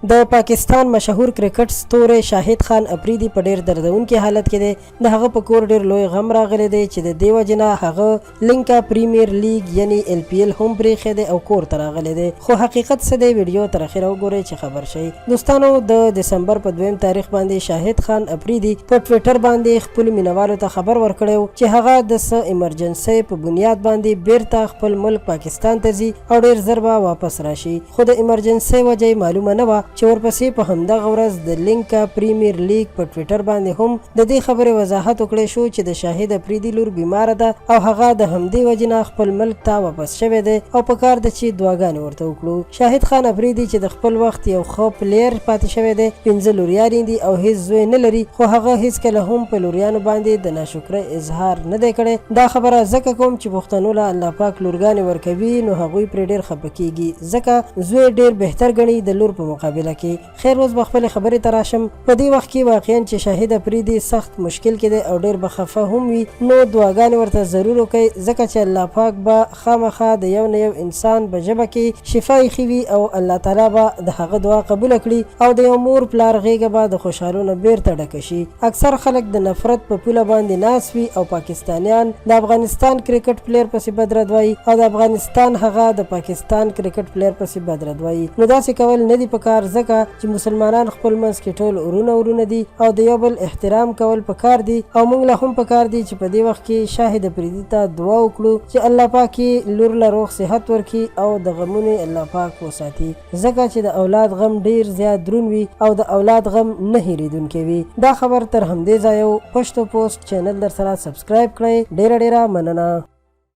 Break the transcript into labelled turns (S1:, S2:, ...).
S1: د پاکستان مشهور کرکټ ستوری شاهد خان افریدي په ډیر دردونکي حالت کې دی. د هغه په کور ډیر لوی غم راغلی دی چې د دې وجې نه هغه لینکا پریمیر لیګ یعنی LPL هم پرېښی دی او کور ته راغلی دی. خو حقیقت څه دی ویډیو تر اخره وګورئ چې خبر شئ. دوستانو د دسمبر په 2 تاریخ باندې شاهد خان افریدي په ټویټر باندې خپل مینوالو ته خبر ورکړی چې هغه د څه ایمرجنسي په بنیاد باندې بیرته خپل ملک پاکستان ته ځي او ډیر زر به واپس راشي. خو د ایمرجنسي وجه معلومه نه وه چې ورپسې په همدغه ورځ د لینکا پریمیر لیګ په ټویټر باندې هم د دې خبرې وضاحت وکړی شو چې د شاهد افریدي لور بیماره ده او هغه د همدې وجې نه خپل ملک ته واپس شوی دی او په کار ده چې دعاګانې ورته وکړو. شاهد خان افریدي چې د خپل وخت یو ښه پلیر پاتې شوی دی، 5 لوریانې دي او هیڅ زوی نه لري، خو هغه هیڅکله هم په لوریانو باندې د ناشکرۍ اظهار نه دی کړی. دا خبره ځکه کوم چې پښتنو له الله پاک لورګانې ورکوي نو هغوی پرې ډېر خفه کېږي، ځکه زوی ډېر بهتر ګڼي د لور په مقابله کې. خیر اوس به خپلې خبرې ته راشم. په دې وخت کې واقعا چې شاهد افریدي سخت مشکل کې دی او ډېر به خفه هم وي، نو دعاګانې ورته ضرور وکړئ، ځکه چې الله پاک به خامخا د یو نه یو انسان په ژبه کې شفا ایښي وي او الله تعالی به د هغه دعا قبوله کړي او د یو مور پلار غېږه به د خوشحالو نه بیرته ډکه شي. اکثر خلک د نفرت په پوله باندې ناست وي او پاکستانیان د افغانستان کرکټ پلیر پسې بدرد وایي او د افغانستان هغه د پاکستان کرکټ پلیر پسې بدرد وایي. نو داسې کول نه دي پکار، ځکه چې مسلمانان خپل منځ کې ټول ورونه دي او د یو بل احترام کول پکار دي او موږ له هم پکار دي چې په دې وخت کې شاهد افریدي ته دعا وکړو چې الله پاک یې لور له روغ صحت ورکړي او د غمونو الله پاک وساتي، ځکه چې د اولاد غم ډیر زیات دروند وي او د اولاد غم نه هېرېدونکی وي. دا خبر تر همدې ځایه پښتو پوسټ چینل در سره سبسکرایب کړئ. ډیره مننه.